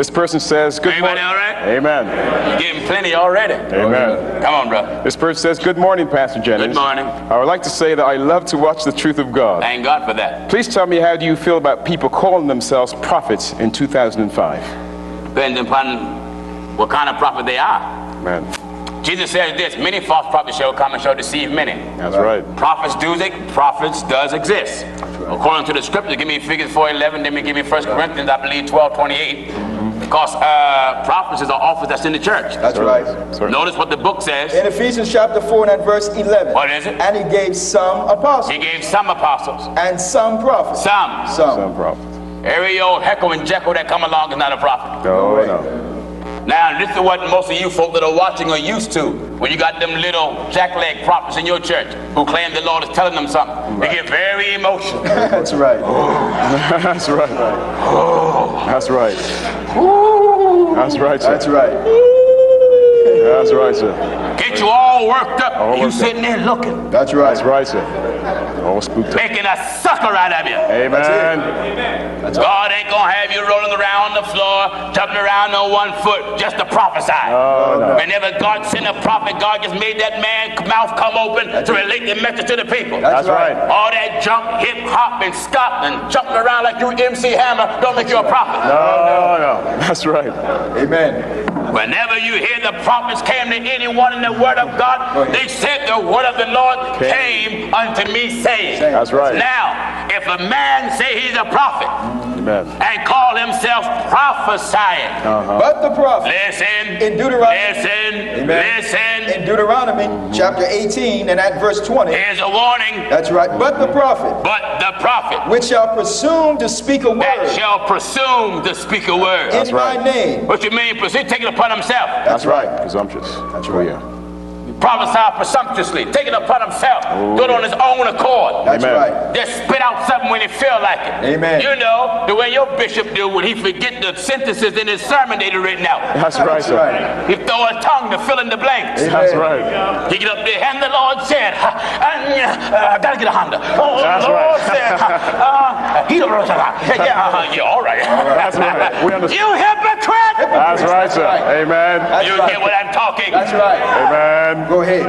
This person says, good morning. Everybody all right? Amen. You're getting plenty already. Amen. Come on, brother. This person says, good morning, Pastor Jennings. Good morning. I would like to say that I love to watch the truth of God. Thank God for that. Please tell me, how do you feel about people calling themselves prophets in 2005? Depending upon what kind of prophet they are. Man, Jesus says this, many false prophets shall come and shall deceive many. that's right. Prophets does exist. According to the scripture, give me Figures 4:11, then give me 1 Corinthians, I believe, 12:28. Because prophets is an office that's in the church. That's right. Notice what the book says. In Ephesians chapter 4 and at verse 11. What is it? And he gave some apostles. He gave some apostles. And some prophets. Some. Some prophets. Every old Heckle and Jekyll that come along is not a prophet. No, no. Now, this is what most of you folk that are watching are used to. When you got them little jackleg prophets in your church who claim the Lord is telling them something. Right. They get very emotional. That's right. That's right. That's right. That's right, sir. That's right. That's right, sir. Get you all worked up. You sitting there looking. That's right. That's right, sir. All spooked up. Making a sucker out of you. Amen. God ain't gonna have you rolling around the floor, jumping around on one foot just to prophesy. No. Whenever God sent a prophet, God just made that man's mouth come open to relate the message to the people. That's right. All that jump, hip hop, and scop and jumping around like you MC Hammer don't make you a prophet. No. That's right. Amen. Whenever you hear the prophets came to anyone in the word of God, they said the word of the Lord came unto me saying. That's right. Now, if a man say he's a prophet, Amen. and call himself prophesying. But the prophet. Listen. In Deuteronomy. Listen. In Deuteronomy chapter 18 and at verse 20. Here's a warning. That's right. But the prophet. Which shall presume to speak a word. That shall presume to speak a word. In my name. What you mean? Presume, take it upon himself. That's right. Presumptuous. That's right. Yeah. Prophesy presumptuously, take it upon himself, do it on his own accord. That's right. Just spit out something when he feel like it. Amen. You know, the way your bishop do when he forget the sentences in his sermon that he written out. That's right, sir. He throw a tongue to fill in the blanks. That's right. He get up there, and the Lord said, I gotta get a Honda. Oh, that's the Lord right. said, yeah, all right. That's right. We understand. You hypocrite! That's right, sir. Amen. You hear what I'm talking? That's right. Amen. Go ahead.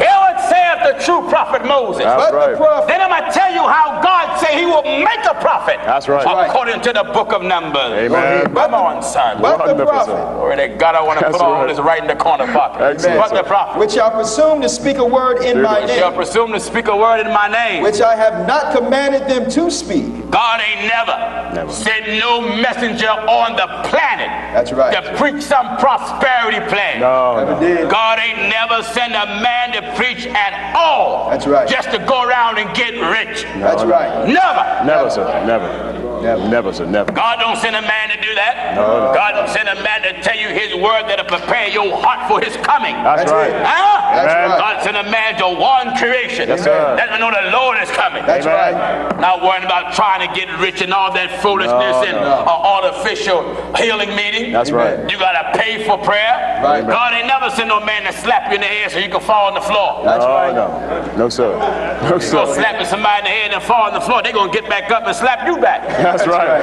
Here it saith the true prophet Moses. That's right. Then I'm going to tell you how God said he will make a prophet. That's right. According to the book of Numbers. Amen. Come on, son. But the prophet. Or that God, I want to put all this right in the corner pocket. Excellent, But the prophet. Which shall presume to speak a word in my name. Shall presume to speak a word in my name. Which I have not commanded them to speak. God ain't never sent no messenger on the planet. That's right. To preach some prosperity plan. No. Never did. God ain't never sent a man to preach at all. That's right. Just to go around and get rich. That's right. Never. Never, sir. Never. Never, sir. Never. God don't send a man to do that. No. God don't send a man to tell you his word that'll prepare your heart for his coming. That's right. Huh? That's right. God sent a man to warn creation. Yes, sir. Let me know the Lord is coming. That's Amen. right. Not worrying about trying to get rich and all that foolishness and artificial healing meeting. That's right. You gotta pay for prayer. Right. God ain't never sent no man to slap you in the head so you can fall on the floor. That's right. No, sir. No, You go sir. slapping somebody in the head and fall on the floor, they're gonna get back up and slap you back. That's right.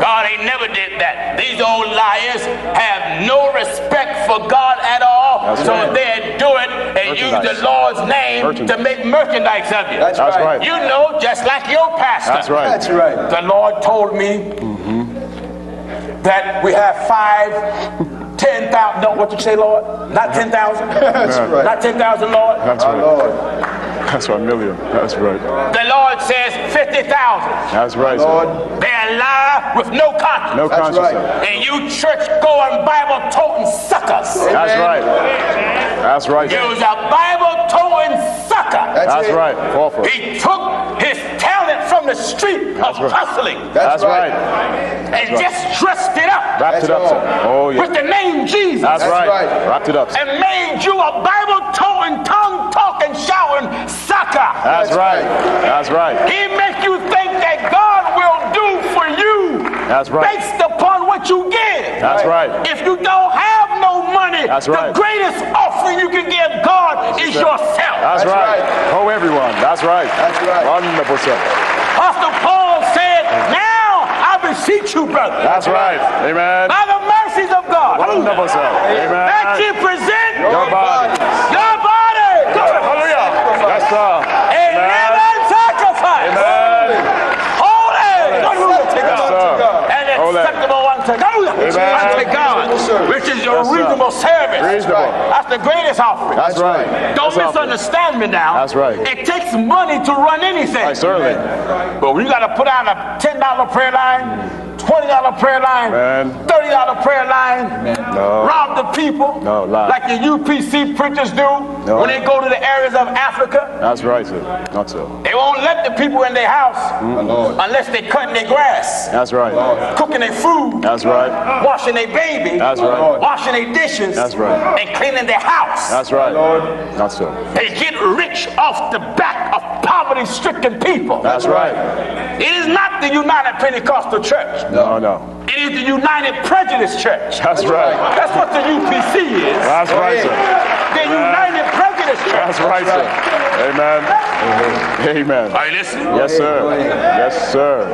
God ain't never did that. These old liars have no respect for God at all. That's so right. they do it and use the Lord's name to make merchandise of you. That's right. You know, just like your pastor. That's right. That's right. The Lord told me that we have 10,000. No, what you say, Lord? Not 10,000. That's right. Not 10,000, Lord. That's Our right. Lord. That's right. Million. That's right. The Lord says 50,000. That's right, Lord. sir. They lie with no conscience. No That's conscience, right. sir. And you church-going, Bible-toting suckers. That's right. That's right. You's a Bible-toting sucker. That's it. right. Awful. He took his talent from the street of right. hustling That's right. and just dressed it up Wrapped it up, sir. Oh, yeah. with the name Jesus. That's right. right. Wrapped it up, sir. And made you a Bible-toting, tongue-talking, shouting sucker. That's right. That's right. He make you think that God will do for you That's right. based upon what you give. That's right. If you don't have no money, That's right. the greatest offering you can give God is yourself. That's right. Oh, everyone. That's right. That's right. Wonderful, sir. Pastor Paul said, now I beseech beseech you, brother. That's right. Amen. By the mercies of God. Wonderful, sir. Amen. That you present Your body. your body. Hallelujah. Yes, sir. A living sacrifice. Amen. Holy. Yes, sir. And acceptable unto God. Unto God. Which is your Yes, sir. reasonable service. Reasonable. That's the greatest offering. That's right. Don't That's misunderstand me now. That's right. It takes money to run anything. Right, certainly. But when you got to put out a $10 prayer line, $20 prayer line, Man. $30 prayer line, No. rob the people No, lie. like the UPC preachers do No. when they go to the areas of Africa. That's right, sir. Not so. They won't let the people in their house unless they cutting their grass, That's right. cooking their food, That's right. washing their baby, That's right. washing their dishes, That's right. and cleaning their house. That's right. Not so. They get rich off the back of poverty-stricken people. That's right. It is not the United Pentecostal Church. No, no. It is the United Prejudice Church. That's right. That's what the UPC is. That's right, sir. The United Prejudice Church. That's right, sir. Amen. Amen. Are you listening? Yes, sir. Yes, sir.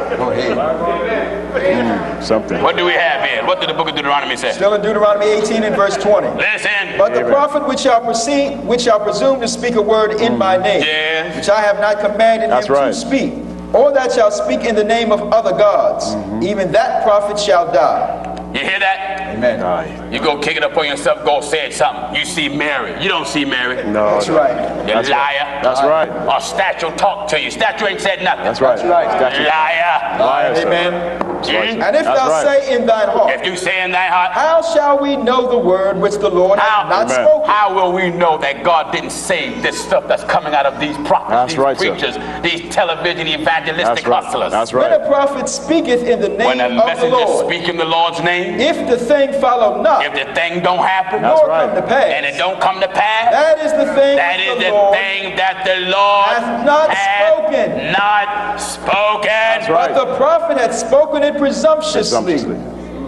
Something. What do we have here? What did the book of Deuteronomy say? Still in Deuteronomy 18 and verse 20. Listen. But the Amen. prophet which shall presume to speak a word in my name, Yes. which I have not commanded That's him right. to speak, or that shall speak in the name of other gods, even that prophet shall die. You hear that? Amen. Aye. You go kick it up on yourself, go say something. You see Mary. You don't see Mary. No. That's right. You That's liar. right. That's right. Or statue talk to you. Statue ain't said nothing. That's right. That's right. Statue. Liar. Liar, sir. Amen. That's right, sir. And if That's thou right. say in thine heart, If you say in thy heart, how shall we know the word which the Lord How? hath not Amen. spoken? how will we know that God didn't say this stuff that's coming out of these prophets, That's these right, sir. preachers, these television evangelistic That's right. hustlers? That's When right. a prophet speaketh in the When name a of the messenger Lord, speak in the Lord's name, if the thing follow not, if the thing don't happen, That's nor right. come to pass, and it don't come to pass, that is the thing that which is the the Lord thing that the Lord hath not spoken. not spoken. That's right. But the prophet had spoken it presumptuously. Presumptuously.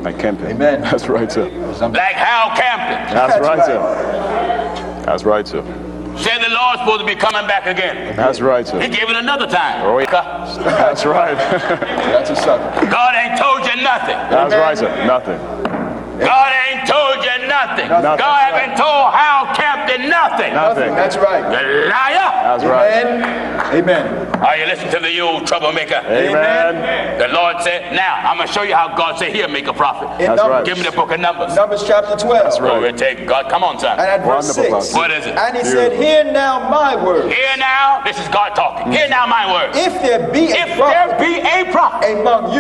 Like camping. Amen. That's right, sir. Like Hal Campton That's That's right, right. sir. That's right, sir. said the Lord's supposed to be coming back again. That's right, He sir. gave it another time. Oh, yeah. That's right. That's a sucker. God ain't told you nothing. That's right, sir. Nothing. God ain't told you nothing. Nothing. God haven't told Hal Campton nothing. Nothing. That's right. You liar. That's right. Amen. Amen. Are you listening to the old troublemaker? Amen. The Lord said, now I'm going to show you how God said he'll make a prophet. In That's Numbers, right. Give me the book of Numbers. Numbers chapter 12. That's right. Glory to God. Come on, son. And at verse Wonderful 6. prophet. What is it? And he said, hear now my word. Hear now, this is God talking. Hear now my word. If there be If a there prophet be a prophet among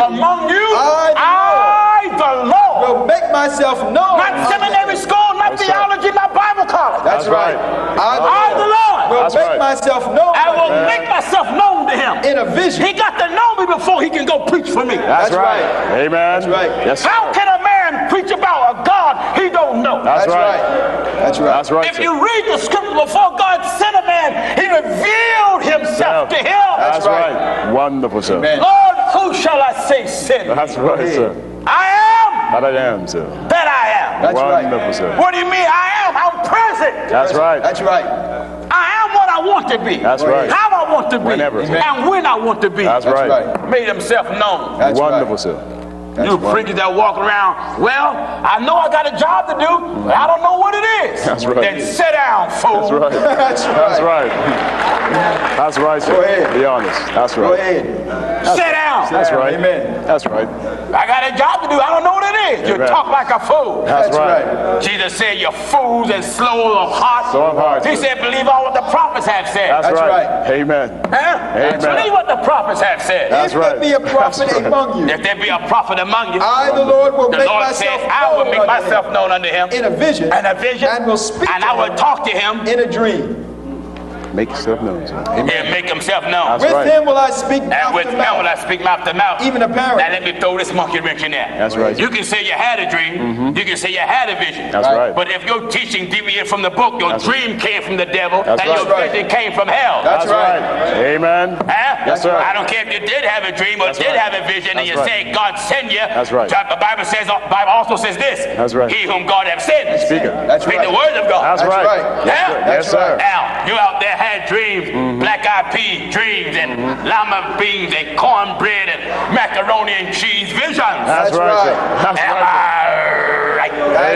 you, I, the Lord, will make myself known. not unto seminary him. school, not That's theology, not Bible college. That's right. I, the Lord, will That's make right. myself known I will unto him make myself known to him. in a vision. He got to know me before he can go preach for me. That's That's right. right. Amen. That's right. Yes, sir. How can a man preach about a God he don't know? That's right. That's right. That's right, If sir. you read the scripture, before God sent a man, he revealed himself to him. That's right. right. Wonderful, sir. Amen. Lord, who shall I say sent me? That's right, sir. I That I am, sir. am that I am. That's right. Wonderful, sir. What do you mean I am? I'm present. That's right. That's right. I am what I want to be. That's right. How I want to be. Whenever, sir. And when I want to be. That's That's right. right. Made himself known. That's Wonderful, right. sir. That's You right. preachers that walk around, well, I know I got a job to do, but I don't know what it is. That's right. Then sit down, fool. That's right. That's That's right. right. That's right, sir. Go ahead. Be honest. That's Go right. ahead. Sit down. That's right. Amen. That's right. I got a job to do. I don't know what it is. You Amen. talk like a fool. That's right. Jesus said, you're fools and slow of heart. Slow of heart. He said, believe all what the prophets have said. That's That's right. right. Amen. Huh? Amen. Believe what the prophets have said. That's If right. there be a prophet That's right. among you, If there be a prophet among you, I, the Lord, will the make Lord myself said, I will known make unto myself him known unto him in a vision, and a vision, and will speak and to I will him talk to him. in a dream. Make yourself known, sir. He'll make himself known. That's With right. him will I speak And mouth with to him will I mouth, speak mouth to mouth. even a Now parable. let me throw this monkey wrench in there. That's right. You can say you had a dream. You can say you had a vision. That's right. But if your teaching deviated from the book, your That's dream came from the devil, That's and right. your That's right. vision came from hell. That's right. Amen. Huh? Yes, sir. I don't care if you did have a dream or That's did right. have a vision, and That's you right. say God send you. That's right. The Bible says. Bible also says this. That's right. He whom God have sent. Speak it. That's Speak right. the word of God. That's That's right. right. Yes, sir. Huh? Yes, sir. Now you out there had dreams, black-eyed pea dreams, and lima beans, and cornbread, and macaroni and cheese visions. That's right. That's Am right. I right?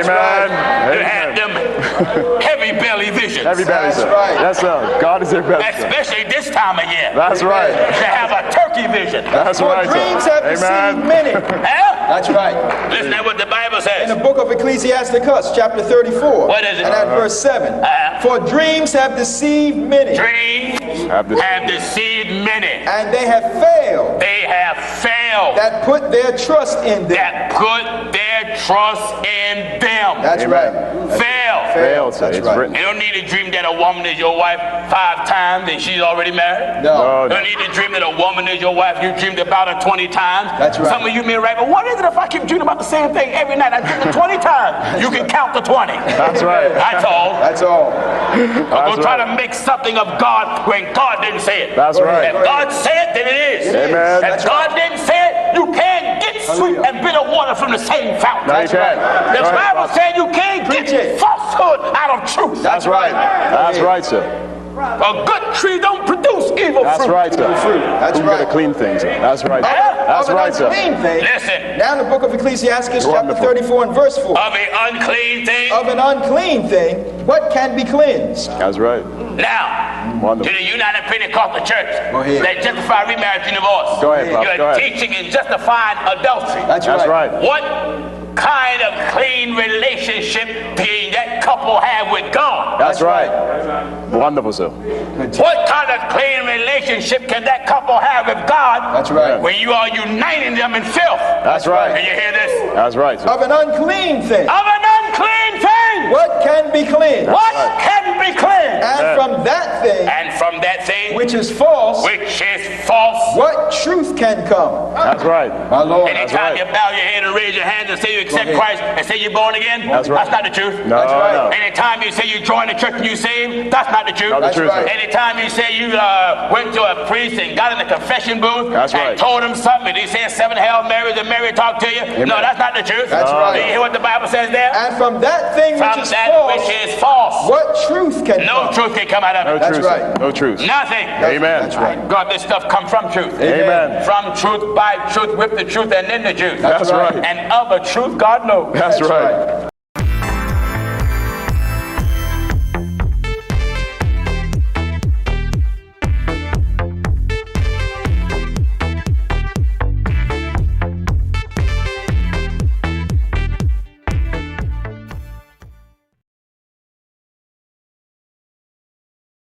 Amen. You had them heavy belly visions. Heavy belly, That's sir. right. Yes, sir. God is their belly, sir. Especially this time of year. That's right. To have a turkey vision. That's For right, dreams sir. have deceived Amen. many. Huh? That's right. Listen to what the Bible In says. the book of Ecclesiasticus, chapter 34. What is it? And at verse 7. For dreams have deceived many. Dreams Have have deceived. deceived many. And they have failed They have failed. that put their trust in them. That put their trust in them. That's right. Failed. Failed, sir. That's It's right. written. You don't need to dream that a woman is your wife 5 times and she's already married. No. You don't need to dream that a woman is your wife. You dreamed about her 20 times. That's right. Some of you may write, but what is it if I keep dreaming about the same thing every night? I dream it 20 times. You can count to 20. That's right. That's all. That's all. Don't That's try right. to make something of God when God didn't say it. That's right. If God said it, then it is. Amen. If God didn't say it, you can't get sweet and bitter water from the same fountain. No, you can't. The Go ahead, Bible Pastor. said you can't Preach get it. falsehood out of truth. That's right. That's right, sir. A good tree don't produce evil That's fruit. right, sir. That's You gotta right. clean things, sir. That's right. Huh? That's Of an right, sir. unclean thing. Listen. Now in the book of Ecclesiastes, chapter Wonderful. 34 and verse 4. Of an unclean thing. Of an unclean thing, what can be cleansed? That's right. Now, to Wonderful. the United Pentecostal Church Go ahead. that justify remarriage and divorce. Go ahead, Pop. You're Go ahead. teaching and justifying adultery. That's That's right. right. What kind of clean relationship can that couple have with God? That's right. Wonderful, sir. What kind of clean relationship can that couple have with God? That's right. When you are uniting them in filth. That's right. Can you hear this? That's right, sir. Of an unclean thing, Of an unclean thing. what can be cleansed? What can be cleansed? And from that thing, And from that thing which is false, which is false. what truth can come? That's right. My Lord. Anytime right. you bow your head and raise your hands and say you accept Go ahead. Christ and say you're born again, That's right. not the truth. No, That's right. no. Anytime you say you join the church and you saved, that's not the truth. Not the That's truth, right. sir. Anytime you say you went to a priest and got in the confession booth That's and right. told him something and he said 7 Hail Marys and Mary talked to you, no, that's not the truth. That's No. right. Do you hear what the Bible says there? And from that thing From which is that false, which is false, what truth can no come? truth can come out of No it. That's truth, right. sir. No truth. Nothing. Amen. That's right. God, this stuff come from truth. Amen. From truth, by truth, with the truth, and in the truth. That's right. And of a truth, God knows. That's right.